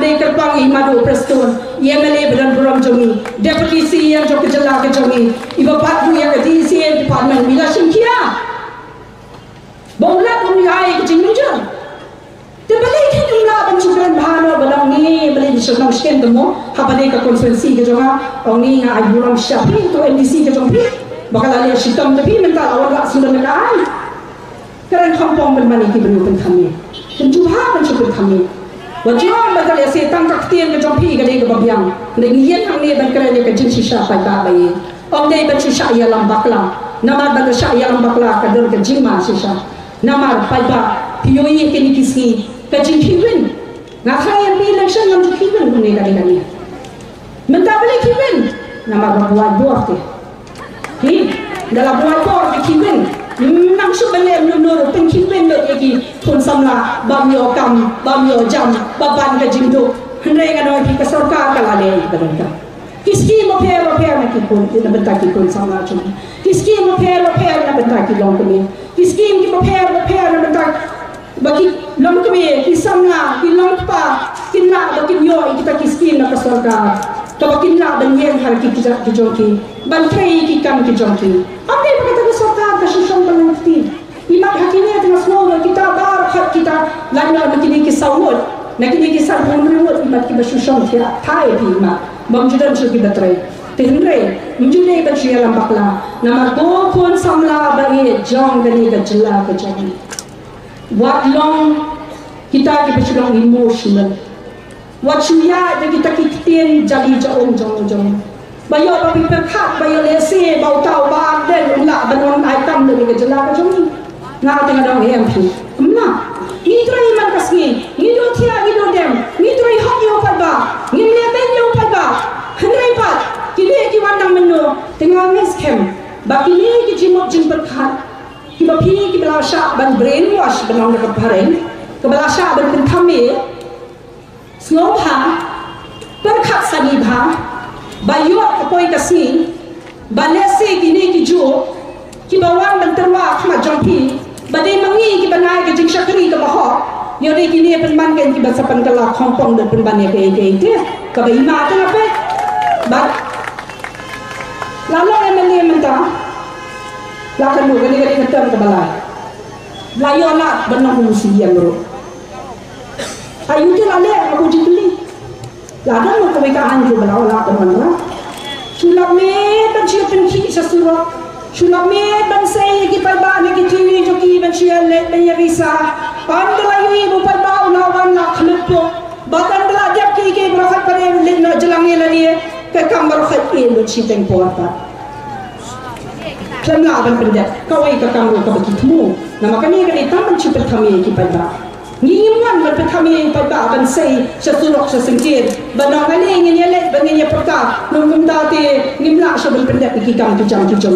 mulai kerpang imadu preston IMLA beran buram jongi deputy CM jok kejala ke jongi iba patbu yang ke DCM department bila singkia bonglat umyai ke jingmujan terbalik kan jumlah pencukuran bahan balang ni boleh disenang sken temu habade ke konferensi ke jonga orang ni ngai buram syafi tu NDC ke jongi bakal ada sitam tapi mental awak tak sudah mekai kerana kampung bermani ki beri kami pencuba pencukuran kami wajib bakal ya setan kaktian ke jongi ke dia ke babiang lengian hang ni ban kerana ke jin sisa pai ba bai om dei ban sisa ya lam bakla nama ban sisa ya lam bakla ka der ke jima sisa nama pai ba pioi ke ni kisi kajin kiwin ngakai yang bi election yang kiwin ni kali mentah boleh kiwin nama buat buah ke hi dalam buat buah ke kiwin nang su bele nur pen kiwin le lagi thon samla bamyo kam bamyo jam baban ka jimdo hendai ngadoi ki sarkar kala le badanka kiski mo pher na kipun na bentar ki kun samla chum kiski mo pher na bentar ki long kami kiski mo pher na bentar bagi long kami kisamna kilong pa kinna bagi yo kita kiskin na kasarga to bagi na banyen har ki kita jonki ban trei ki kam ki jonki ande bagi ta sarga ka shisham balangti imak hakini atna small kita dar khat kita lanya bagi ki sawot nakini ki sarhon rewot imak ki bashisham thia thai pi ma bamjudan chu ki batrai tinre mjule ban shia lam bakla namar do kon samla bagi jong gani ka jilla ka jongi what long kita ke berjuang emosional what suya de kita kitien jadi jong bayo papi perkhat bayo lese bau tau ba den la banon item de ke jela ka jong nga tengah dong MP amna ni trai man kasni ni do thia ni do dem ni trai hok yo pa ba ni le ben yo pa ba hnai pa kile ki wan nang menno tengah mes kem ba kile ki jimok jin perkhat ki ba phi ki bala sha ban brainwash banong ka paren kebala sya ben kami snow ha perkhat sani bha bayo apoi kasi balese gini ki jo ki bawang ben terwa khma jongpi badai mangi ki banai ke jing shakri ka baho yore gini pen man ken ki basapan kala khompong de pen ban ke te ka bai ma ta pe ba lalu MLA menta la kan lu gani gani ketam ka balai layo la benang musian bro ayu tu lale aku jibeli ladan mo kami ka anju balaw la kan manra sulap me ban siya penki sa suro sulap me ban say ki palba ne ki tini jo ki ban siya le ben yarisa pandla yu mo palba na wan na khlupo badan dala jap ki ke rakhat pare le na jalange lani ke kambar khat e lo chi teng porta Kena akan pendet, kau ini kamu kau begitu. Nama kami kali taman cipet kami kita pada. Ngiman berpet kami pada akan say sesurok sesengkir. Banang kali ingin yelet, ingin ye perka. Nunggu dati ngimla sebelum pendet kita kami kejam.